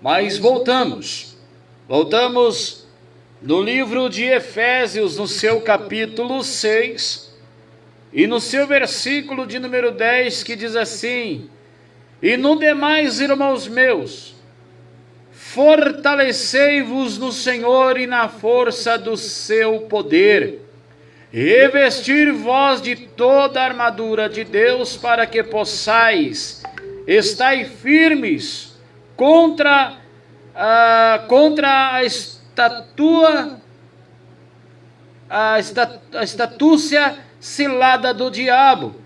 Mas voltamos no livro de Efésios, no seu capítulo 6, e no seu versículo de número 10, que diz assim: e no demais, irmãos meus, fortalecei-vos no Senhor e na força do seu poder, revestir vós de toda a armadura de Deus, para que possais estar firmes contra a astúcia cilada do diabo,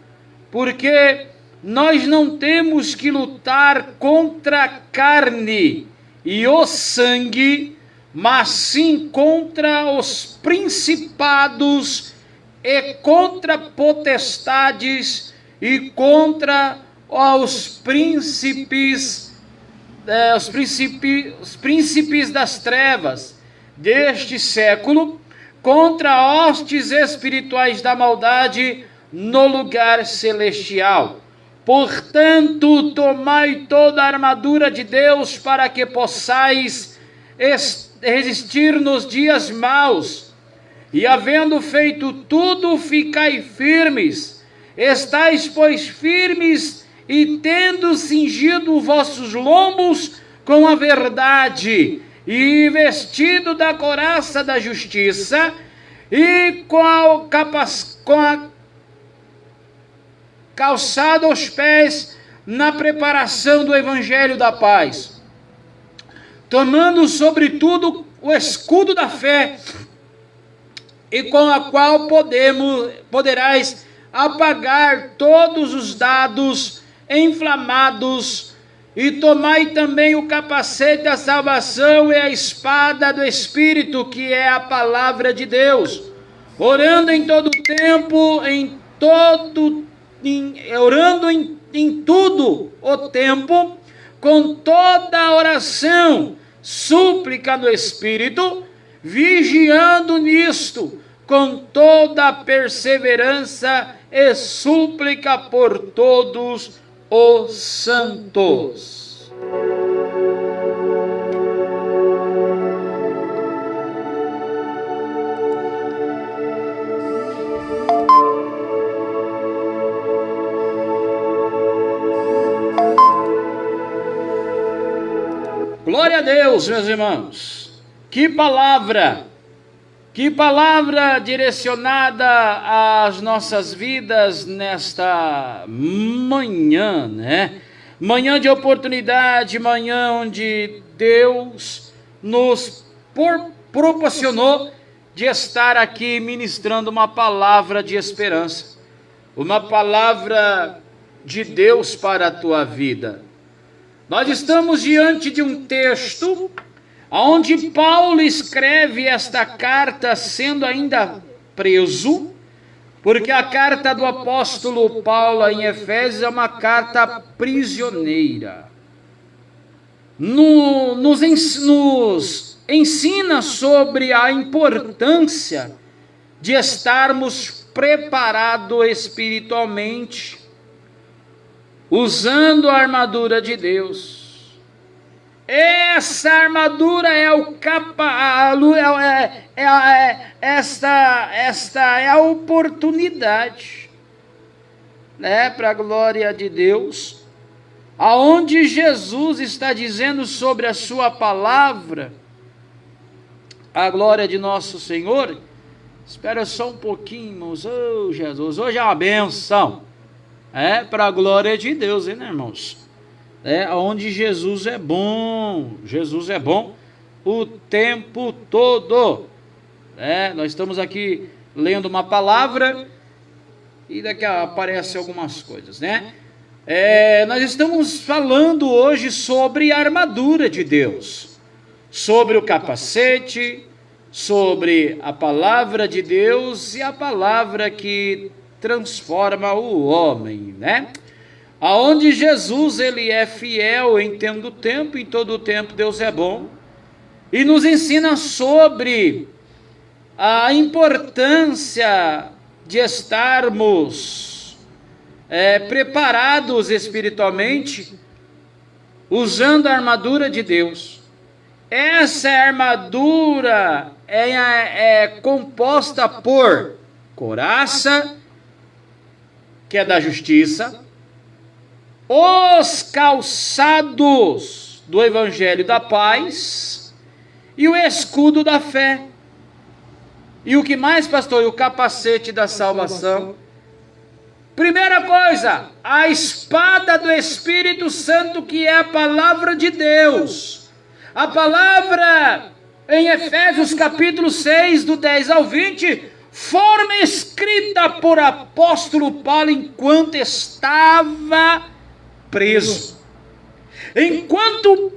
porque nós não temos que lutar contra a carne e o sangue, mas sim contra os principados e contra potestades e contra os príncipes das trevas deste século, contra hostes espirituais da maldade no lugar celestial. Portanto, tomai toda a armadura de Deus, para que possais resistir nos dias maus, e havendo feito tudo, ficai firmes. Estais, pois, firmes, e tendo cingido vossos lombos com a verdade, e vestido da couraça da justiça, e com a calçado aos pés na preparação do evangelho da paz, tomando sobretudo o escudo da fé, e com a qual poderás apagar todos os dardos inflamados, e tomai também o capacete da salvação e a espada do Espírito, que é a palavra de Deus, orando em todo tempo, orando em tudo o tempo, com toda oração, súplica no Espírito, vigiando nisto, com toda perseverança e súplica por todos os santos. Glória a Deus, meus irmãos. Que palavra direcionada às nossas vidas nesta manhã, né? Manhã de oportunidade, manhã onde Deus nos proporcionou de estar aqui ministrando uma palavra de esperança, uma palavra de Deus para a tua vida. Nós estamos diante de um texto onde Paulo escreve esta carta sendo ainda preso, porque a carta do apóstolo Paulo em Efésios é uma carta prisioneira. Nos ensina sobre a importância de estarmos preparados espiritualmente, usando a armadura de Deus. Essa armadura é esta é a oportunidade, né, para a glória de Deus, aonde Jesus está dizendo sobre a sua palavra, a glória de nosso Senhor. Espera só um pouquinho, irmãos. Oh, Jesus, hoje é uma benção, para a glória de Deus, hein, né, irmãos? Onde Jesus é bom o tempo todo. Nós estamos aqui lendo uma palavra e daqui aparecem algumas coisas, né? Nós estamos falando hoje sobre a armadura de Deus, sobre o capacete, sobre a palavra de Deus e a palavra que transforma o homem, né? Aonde Jesus, ele é fiel em todo o tempo Deus é bom, e nos ensina sobre a importância de estarmos preparados espiritualmente usando a armadura de Deus. Essa armadura é composta por couraça, que é da justiça, os calçados do evangelho da paz e o escudo da fé. E o que mais, pastor? E o capacete da salvação. Primeira coisa, a espada do Espírito Santo, que é a palavra de Deus. A palavra em Efésios capítulo 6, do 10 ao 20, forma escrita por apóstolo Paulo enquanto estava preso. Enquanto o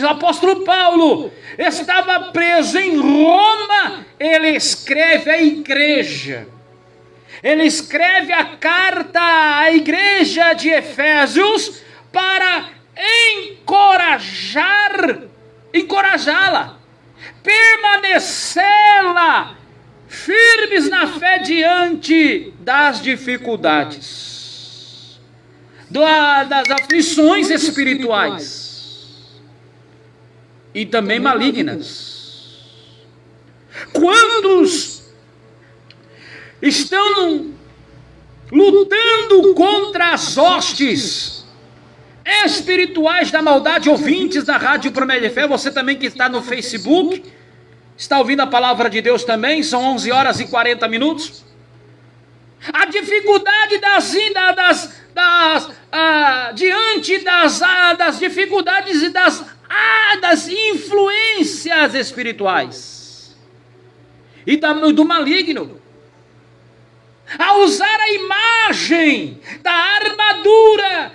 apóstolo Paulo estava preso em Roma, ele escreve à igreja. Ele escreve a carta à igreja de Efésios para encorajá-la, permanecê-la firmes na fé diante das dificuldades, das aflições espirituais e também malignas. Quantos estão lutando contra as hostes espirituais da maldade? Ouvintes da Rádio Promessa de Fé, você também que está no Facebook, está ouvindo a palavra de Deus também, são 11 horas e 40 minutos. A dificuldade diante das dificuldades e das influências espirituais e do maligno, a usar a imagem da armadura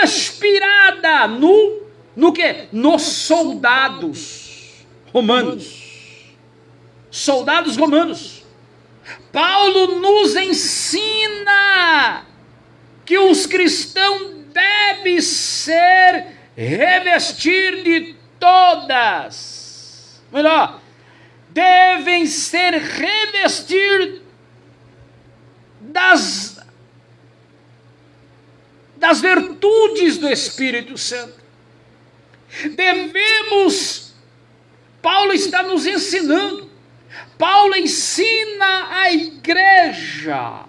inspirada no quê? Nos soldados romanos. Soldados romanos. Paulo nos ensina que os cristãos devem revestir de todas, devem ser revestir das virtudes do Espírito Santo. Paulo está nos ensinando, Paulo ensina a igreja,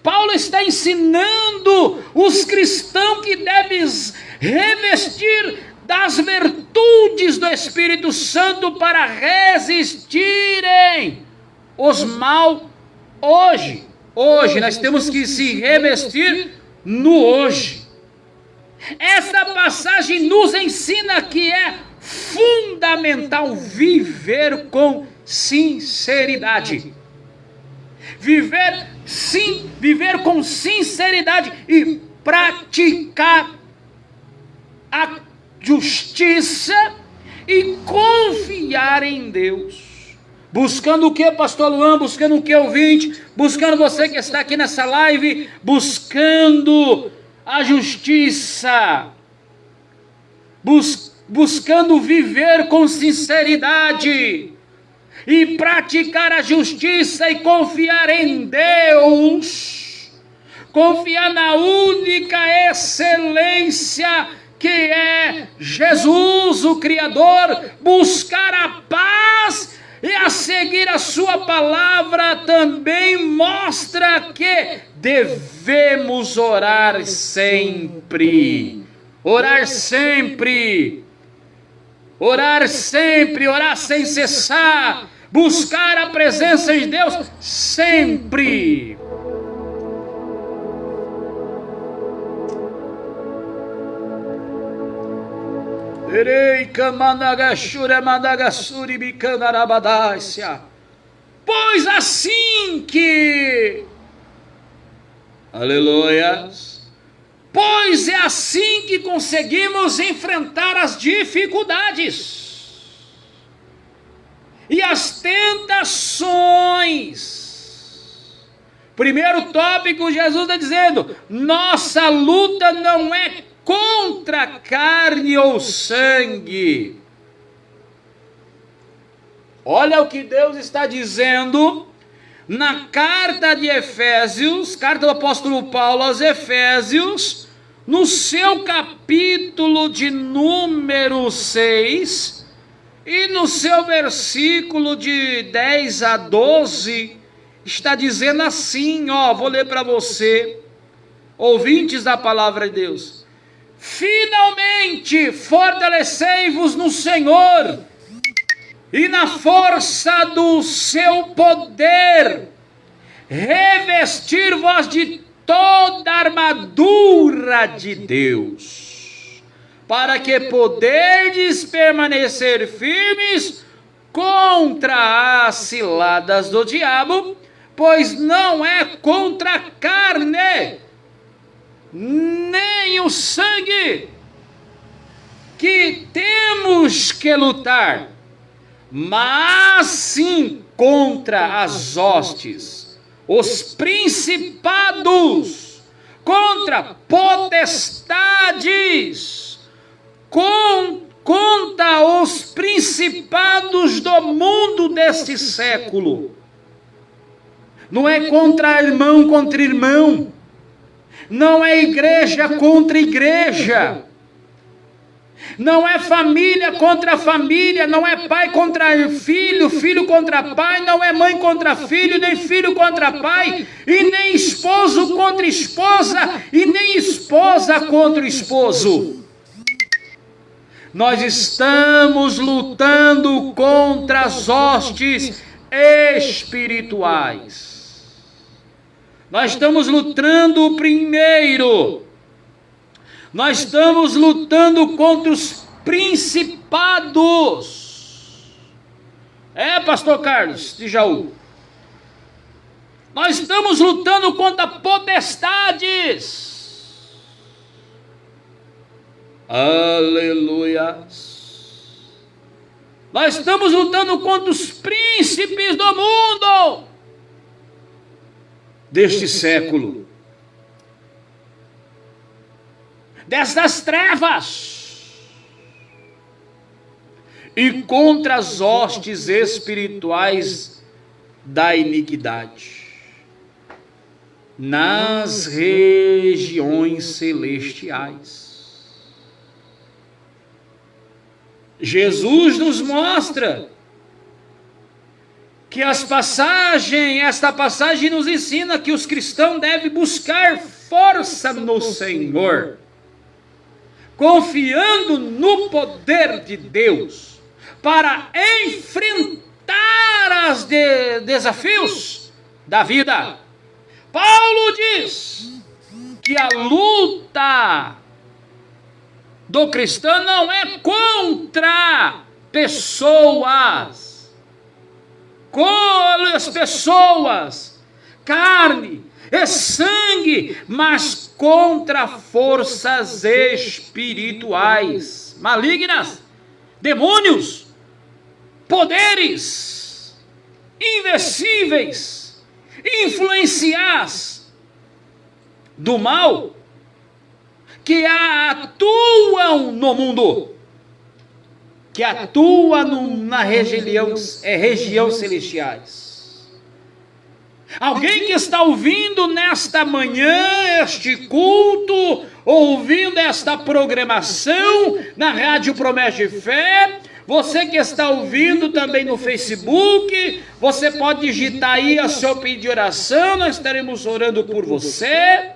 Paulo está ensinando os cristãos que devem revestir das virtudes do Espírito Santo para resistirem os mal hoje. Hoje nós temos que se revestir no hoje. Essa passagem nos ensina que é fundamental viver com sinceridade. Viver com sinceridade e praticar a justiça e confiar em Deus. Buscando o que, pastor Luan? Buscando o que, ouvinte? Buscando você que está aqui nessa live, buscando a justiça, buscando viver com sinceridade e praticar a justiça e confiar em Deus, confiar na única excelência que é Jesus, o Criador, buscar a paz e a seguir a sua palavra também mostra que devemos orar sempre. Orar sempre. Orar sempre, orar sem cessar. Buscar a presença de Deus sempre. Pois assim que, aleluia, pois é assim que conseguimos enfrentar as dificuldades e as tentações. Primeiro tópico, Jesus está dizendo, nossa luta não é contra carne ou sangue. Olha o que Deus está dizendo na carta de Efésios, carta do apóstolo Paulo aos Efésios, no seu capítulo de número 6, e no seu versículo de 10 a 12, está dizendo assim, vou ler para você, ouvintes da palavra de Deus. Finalmente fortalecei-vos no Senhor e na força do seu poder, revestir-vos de toda a armadura de Deus, para que poderdes permanecer firmes contra as ciladas do diabo, pois não é contra a carne, nem o sangue que temos que lutar, mas sim contra as hostes, os principados, contra potestades, contra os principados do mundo deste século. Não é contra irmão, não é igreja contra igreja, não é família contra família, não é pai contra filho, filho contra pai, não é mãe contra filho, nem filho contra pai, e nem esposo contra esposa, e nem esposa contra esposo. Nós estamos lutando contra as hostes espirituais. Nós estamos lutando primeiro. Nós estamos lutando contra os principados. Pastor Carlos de Jaú. Nós estamos lutando contra potestades. Aleluia. Nós estamos lutando contra os príncipes do mundo deste século, destas trevas, e contra as hostes espirituais da iniquidade nas regiões celestiais. Jesus nos mostra que esta passagem nos ensina que os cristãos devem buscar força no Senhor, confiando no poder de Deus, para enfrentar os desafios da vida. Paulo diz que a luta do cristão não é contra pessoas, carne e sangue, mas contra forças espirituais malignas, demônios, poderes invencíveis, influenciais do mal, que atuam no mundo, que atuam na região celestiais. Alguém que está ouvindo nesta manhã este culto, ouvindo esta programação na Rádio Promete Fé, você que está ouvindo também no Facebook, você pode digitar aí a seu pedido de oração, nós estaremos orando por você.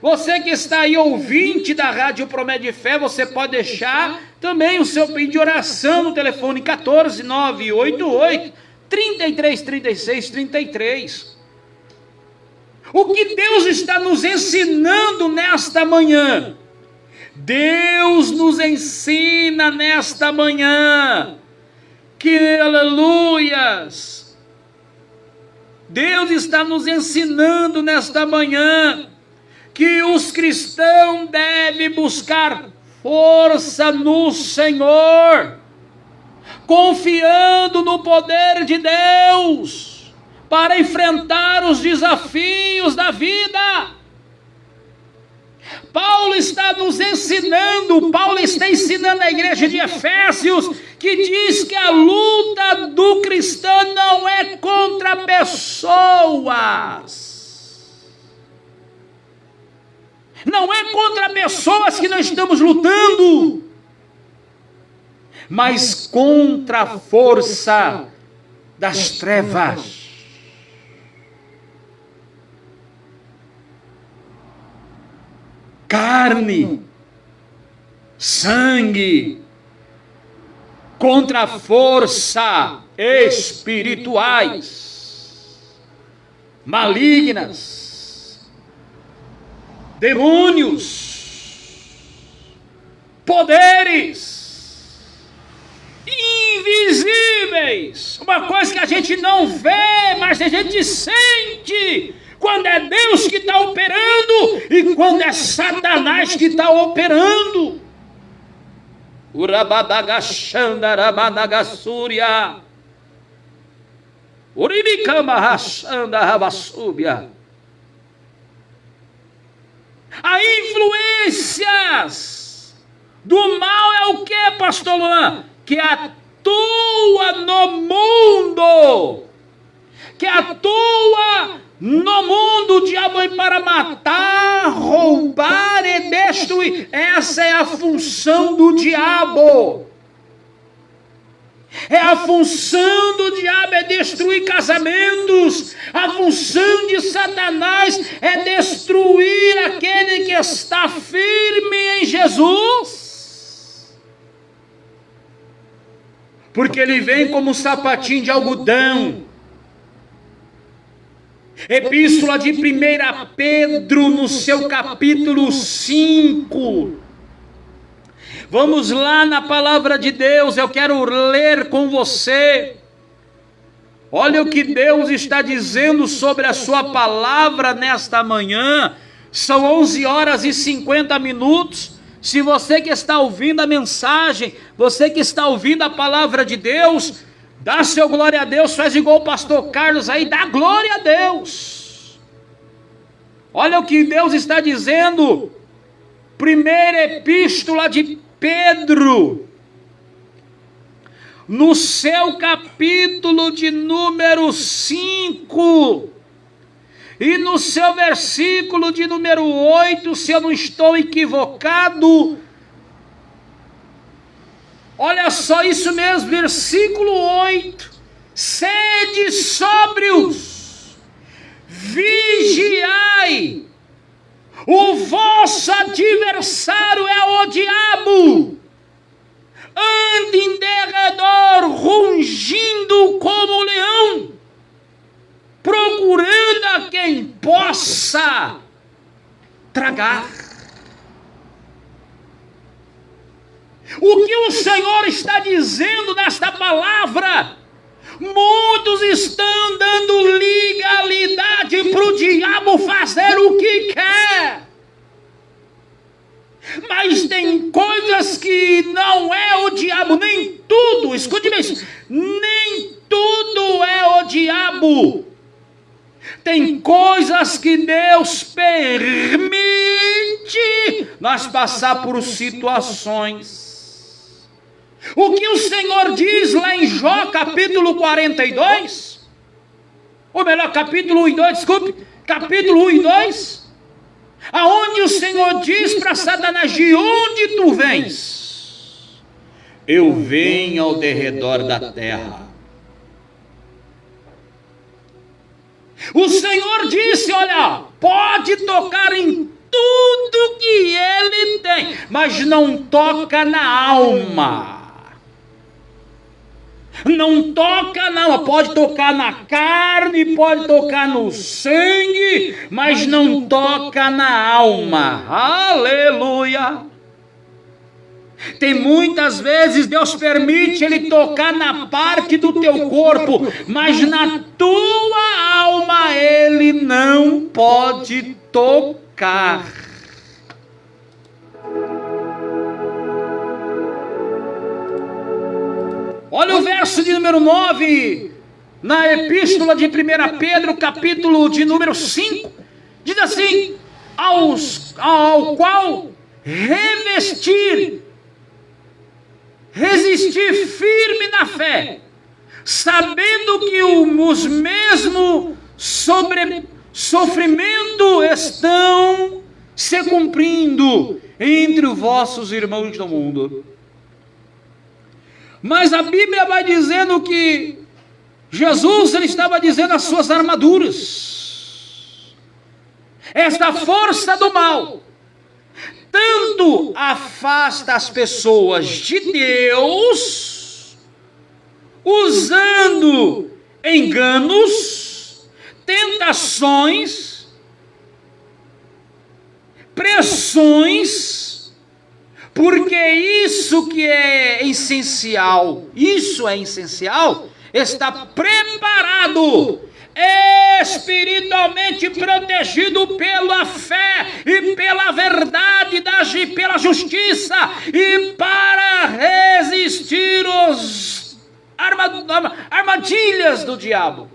Você que está aí ouvinte da Rádio Promete Fé, você pode deixar também o seu pedido de oração no telefone 14988-333633. O que Deus está nos ensinando nesta manhã? Deus nos ensina nesta manhã que, aleluias, Deus está nos ensinando nesta manhã que os cristãos devem buscar força no Senhor, confiando no poder de Deus, para enfrentar os desafios da vida. Paulo está ensinando a igreja de Efésios, que diz que a luta do cristão não é contra pessoas, Não é contra pessoas que nós estamos lutando, mas contra a força das trevas. Carne, sangue, contra a força espirituais, malignas, demônios, poderes, invisíveis, uma coisa que a gente não vê, mas a gente sente, quando é Deus que está operando e quando é Satanás que está operando. Urabadagashandarabanagasúria, Uribicamahashandarabasúbia. As influências do mal é o que, pastor Luan? Que atua no mundo, que atua no mundo. O diabo vem para matar, roubar e destruir. Essa é a função do diabo. A função do diabo é destruir casamentos. A função de Satanás é destruir aquele que está firme em Jesus. Porque ele vem como um sapatinho de algodão. Epístola de 1 Pedro, no seu capítulo 5. Vamos lá na palavra de Deus, eu quero ler com você. Olha o que Deus está dizendo sobre a sua palavra nesta manhã. São 11 horas e 50 minutos. Se você que está ouvindo a mensagem, você que está ouvindo a palavra de Deus, dá seu glória a Deus, faz igual o pastor Carlos aí, dá glória a Deus. Olha o que Deus está dizendo. Primeira epístola de Pedro, no seu capítulo de número 5, e no seu versículo de número 8, se eu não estou equivocado, olha só, isso mesmo, versículo 8, sede sóbrios, vigiai, o vosso adversário é o diabo, anda em derredor, rugindo como um leão, procurando a quem possa tragar. O que o Senhor está dizendo nesta palavra? Muitos estão dando legalidade para o diabo fazer o que quer. Mas tem coisas que não é o diabo, nem tudo, escute bem, nem tudo é o diabo. Tem coisas que Deus permite nós passar por situações. O que o Senhor diz lá em Jó, capítulo 42, ou melhor, capítulo 1 e 2, desculpe, capítulo 1 e 2, aonde o Senhor diz para Satanás: de onde tu vens? Eu venho ao derredor da terra. O Senhor disse: olha, pode tocar em tudo que ele tem, mas não toca na alma. Não toca não, pode tocar na carne, pode tocar no sangue, mas não toca na alma. Aleluia! Tem muitas vezes Deus permite ele tocar na parte do teu corpo, mas na tua alma ele não pode tocar. Olha o verso de número 9, na epístola de 1 Pedro, capítulo de número 5, diz assim: ao qual resistir firme na fé, sabendo que os mesmos sofrimentos estão se cumprindo entre os vossos irmãos do mundo. Mas a Bíblia vai dizendo que Jesus, ele estava dizendo as suas armaduras. Esta força do mal tanto afasta as pessoas de Deus, usando enganos, tentações, pressões, porque isso é essencial, está preparado, espiritualmente protegido pela fé e pela verdade, pela justiça, e para resistir às armadilhas do diabo.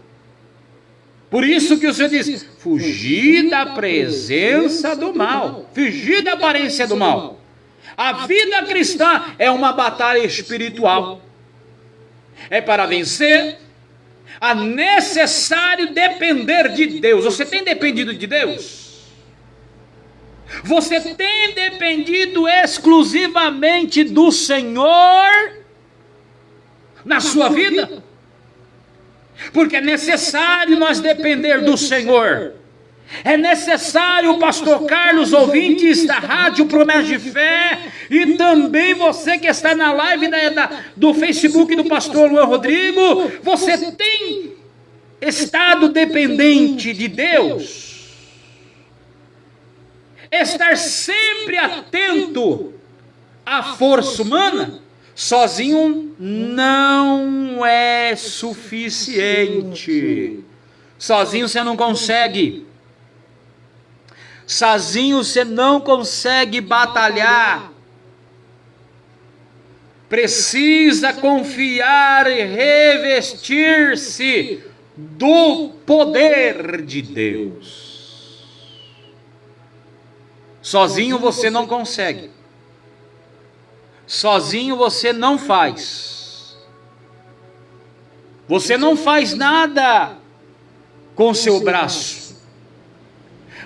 Por isso que o Senhor diz: fugir da presença do mal, fugir da aparência do mal. A vida cristã é uma batalha espiritual. É para vencer, é necessário depender de Deus. Você tem dependido de Deus? Você tem dependido exclusivamente do Senhor na sua vida? Porque é necessário nós depender do Senhor. É necessário, o pastor Carlos, ouvintes da Rádio Promessa de Fé, e também você que está na live do Facebook do pastor Luan Rodrigo, você tem estado dependente de Deus. Estar sempre atento à força humana, sozinho não é suficiente. Sozinho você não consegue. Sozinho você não consegue batalhar. Precisa confiar e revestir-se do poder de Deus. Sozinho você não consegue. Sozinho você não faz. Você não faz nada com seu braço.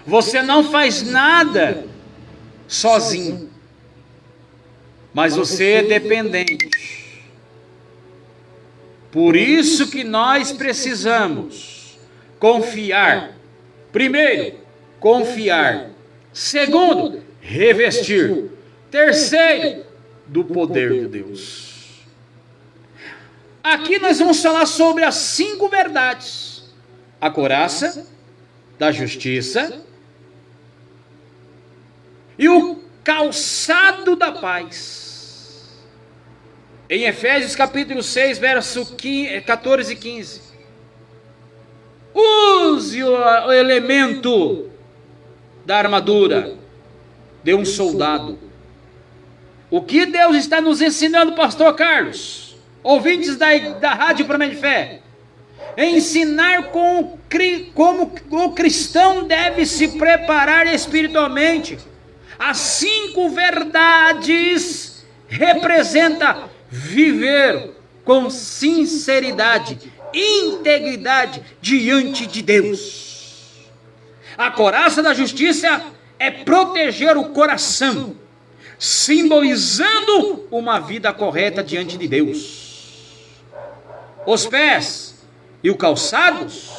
Você não faz nada sozinho. Mas você é dependente. Por isso que nós precisamos confiar. Primeiro, confiar. Segundo, revestir. Terceiro, do poder de Deus. Aqui nós vamos falar sobre as 5 verdades: a couraça da justiça e o calçado da paz. Em Efésios capítulo 6, verso 14 e 15. Use o elemento da armadura de um soldado. O que Deus está nos ensinando, pastor Carlos? Ouvintes da Rádio Promessa de Fé. Ensinar como o cristão deve se preparar espiritualmente. As 5 verdades representam viver com sinceridade, integridade diante de Deus. A couraça da justiça é proteger o coração, simbolizando uma vida correta diante de Deus. Os pés e o calçados,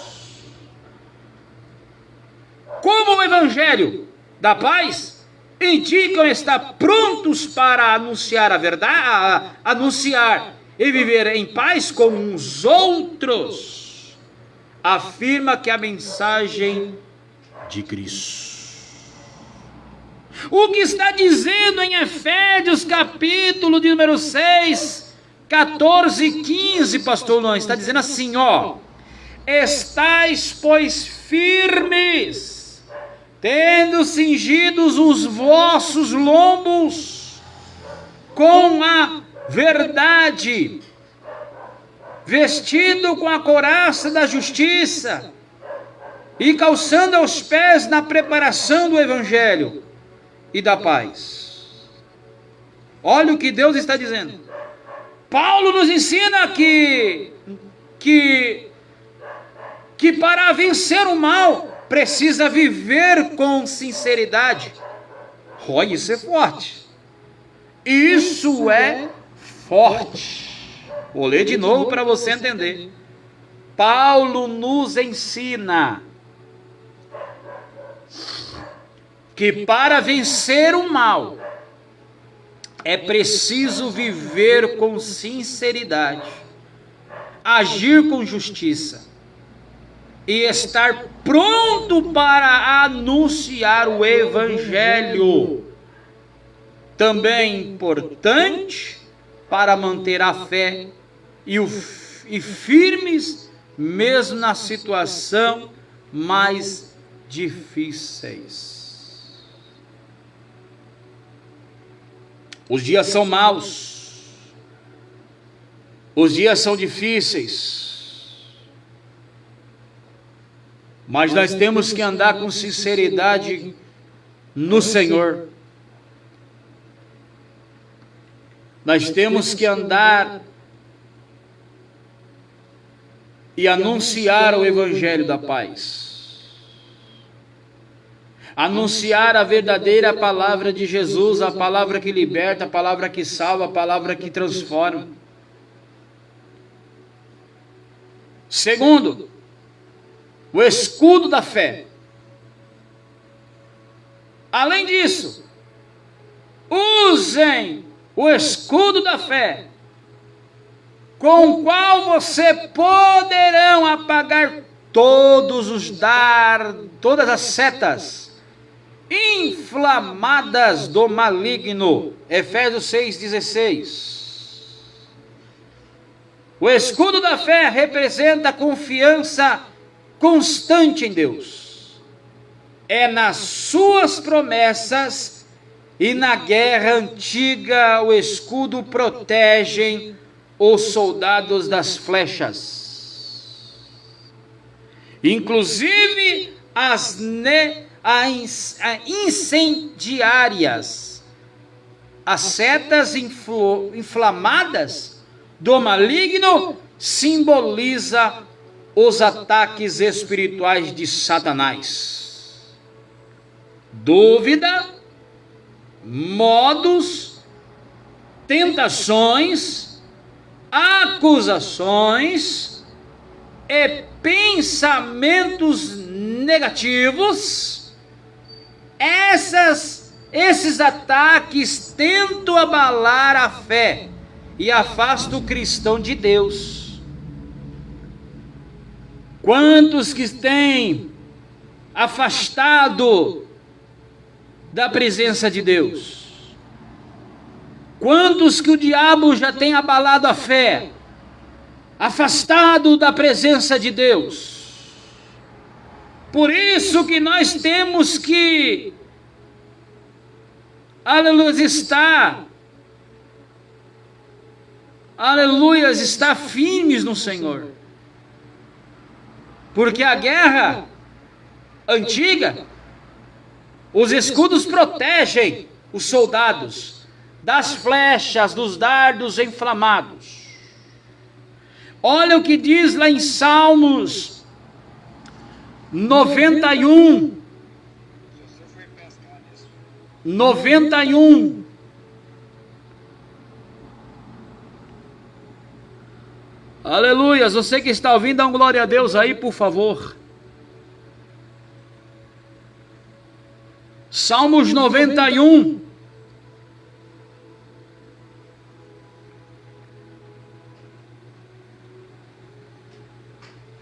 como o evangelho da paz, indicam estar prontos para anunciar a verdade, anunciar e viver em paz com os outros. Afirma que a mensagem de Cristo. O que está dizendo em Efésios capítulo de número 6, 14 e 15, pastor Luan, está dizendo assim, ó: estais, pois, firmes, tendo cingidos os vossos lombos com a verdade, vestido com a couraça da justiça e calçando aos pés na preparação do evangelho e da paz. Olha o que Deus está dizendo. Paulo nos ensina que para vencer o mal precisa viver com sinceridade, Olha, isso é forte. Isso é forte. Vou ler de novo para você entender. Paulo nos ensina que para vencer o mal é preciso viver com sinceridade, agir com justiça e estar pronto para anunciar o Evangelho. Também importante para manter a fé e firmes mesmo na situação mais difíceis. Os dias são maus, os dias são difíceis, mas nós temos que andar com sinceridade no Senhor. Nós temos que andar e anunciar o Evangelho da paz. Anunciar a verdadeira palavra de Jesus, a palavra que liberta, a palavra que salva, a palavra que transforma. Segundo, o escudo da fé. Além disso, usem o escudo da fé, com o qual você poderão apagar todas as setas inflamadas do maligno. Efésios 6,16. O escudo da fé representa a confiança constante em Deus. É nas suas promessas e na guerra antiga o escudo protege os soldados das flechas. Inclusive as incendiárias, as setas inflamadas do maligno simboliza os ataques espirituais de Satanás. Dúvida, modos, tentações, acusações e pensamentos negativos. Esses ataques tentam abalar a fé e afastam o cristão de Deus. Quantos que têm afastado da presença de Deus? Quantos que o diabo já tem abalado a fé, afastado da presença de Deus? Por isso que nós temos que, estar firmes no Senhor. Porque a guerra antiga, os escudos protegem os soldados das flechas, dos dardos inflamados. Olha o que diz lá em Salmos 91. Aleluia. Você que está ouvindo, dá um glória a Deus aí, por favor. Salmos 91.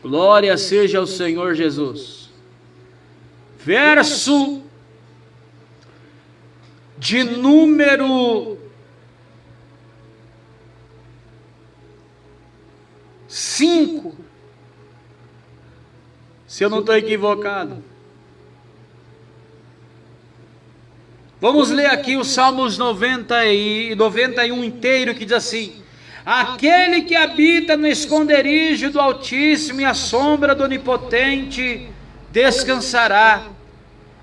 Glória seja ao Senhor Jesus. Verso de número 5. Se eu não estou equivocado. Vamos ler aqui os Salmos 91 inteiro, que diz assim: aquele que habita no esconderijo do Altíssimo e à sombra do Onipotente descansará.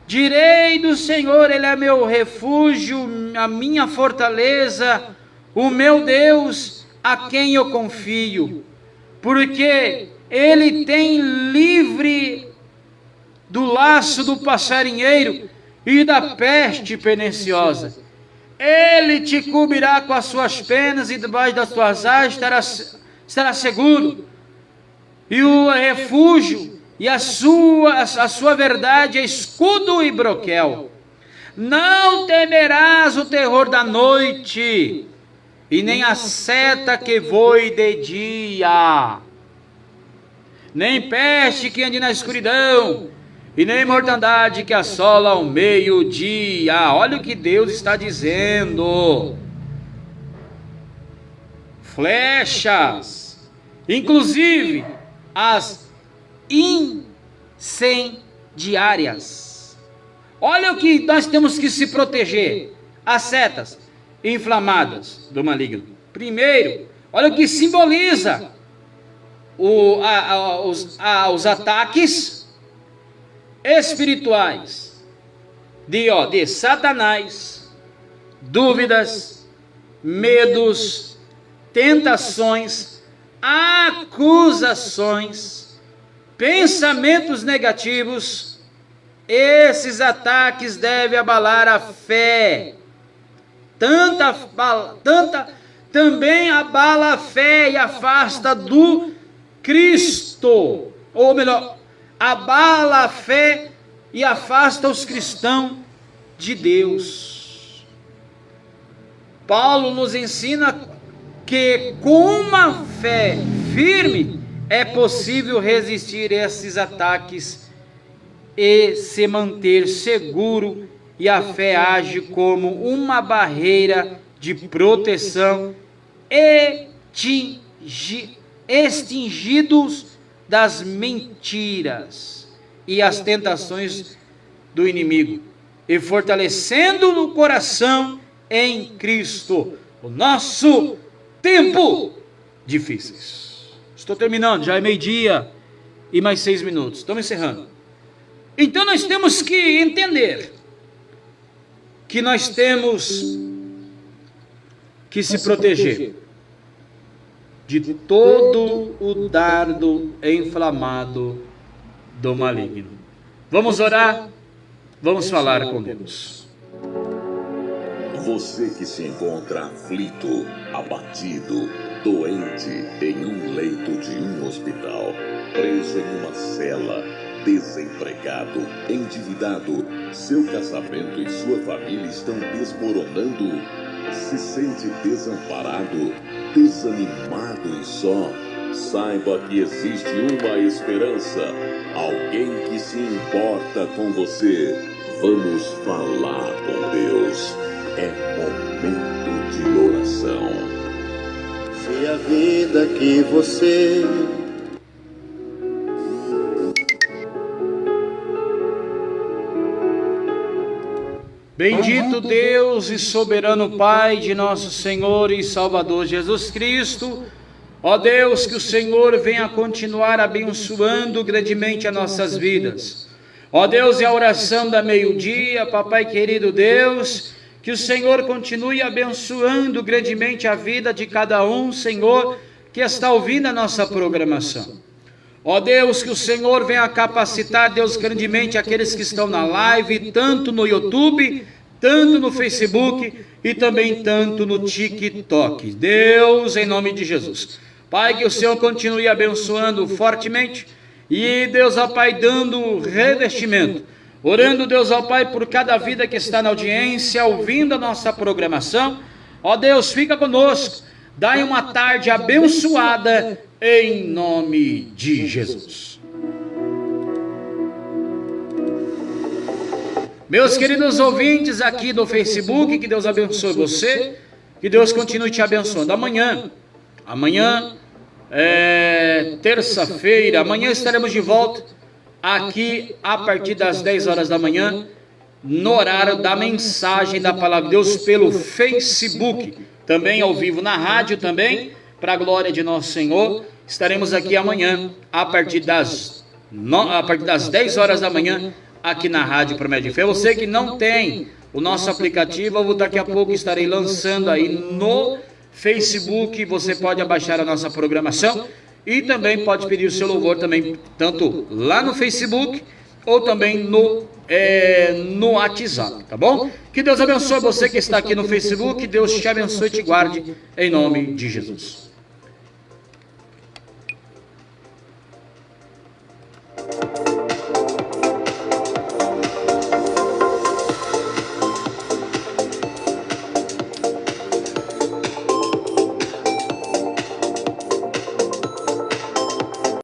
Direi do Senhor, Ele é meu refúgio, a minha fortaleza, o meu Deus, a quem eu confio. Porque Ele tem livre do laço do passarinheiro e da peste perniciosa. Ele te cobrirá com as suas penas e debaixo das tuas asas estará seguro. E o refúgio e a sua verdade é escudo e broquel. Não temerás o terror da noite, e nem a seta que voe de dia, nem peste que ande na escuridão, e nem mortandade que assola ao meio-dia. Olha o que Deus está dizendo. Flechas, inclusive as incendiárias. Olha o que nós temos que se proteger. As setas inflamadas do maligno. Primeiro, olha o que simboliza os ataques espirituais de Satanás, dúvidas, medos, tentações, acusações, pensamentos negativos. Esses ataques devem abalar a fé. Também abala a fé e afasta do Cristo. Ou melhor, abala a fé e afasta os cristãos de Deus. Paulo nos ensina que com uma fé firme é possível resistir a esses ataques e se manter seguro, e a fé age como uma barreira de proteção, extingidos das mentiras e as tentações do inimigo, e fortalecendo no coração em Cristo o nosso tempo difíceis. Estou terminando, já é meio-dia e mais 6 minutos, estamos encerrando. Então nós temos que entender que nós temos que se proteger de todo o dardo inflamado do maligno. Vamos orar, vamos falar com Deus. Você que se encontra aflito, abatido, doente em um leito de um hospital, preso em uma cela, desempregado, endividado, seu casamento e sua família estão desmoronando, se sente desamparado, desanimado e só, saiba que existe uma esperança, alguém que se importa com você. Vamos falar com Deus. É momento de oração. Se a vida que você Bendito Deus e soberano Pai de nosso Senhor e Salvador Jesus Cristo, ó Deus, que o Senhor venha continuar abençoando grandemente as nossas vidas. Ó Deus, é a oração da meio-dia, Papai querido Deus, que o Senhor continue abençoando grandemente a vida de cada um, Senhor, que está ouvindo a nossa programação. Ó Deus, que o Senhor venha capacitar, Deus, grandemente aqueles que estão na live, tanto no YouTube, tanto no Facebook e também tanto no TikTok. Deus, em nome de Jesus. Pai, que o Senhor continue abençoando fortemente e, Deus, ó Pai, dando revestimento. Orando, Deus, ó Pai, por cada vida que está na audiência, ouvindo a nossa programação. Ó Deus, fica conosco. Dai uma tarde abençoada em nome de Jesus. Meus queridos ouvintes aqui do Facebook, que Deus abençoe você, que Deus continue te abençoando. Amanhã é terça-feira, amanhã estaremos de volta aqui a partir das 10 horas da manhã, no horário da mensagem da Palavra de Deus pelo Facebook, também ao vivo na rádio também, para a glória de nosso Senhor. Estaremos aqui amanhã, a partir das 10 horas da manhã, aqui na Rádio Promete de Fé. Você que não tem o nosso aplicativo, eu daqui a pouco estarei lançando aí no Facebook. Você pode abaixar a nossa programação e também pode pedir o seu louvor também, tanto lá no Facebook ou também no no WhatsApp, tá bom? Que Deus abençoe você que está aqui no Facebook, Deus te abençoe e te guarde, em nome de Jesus.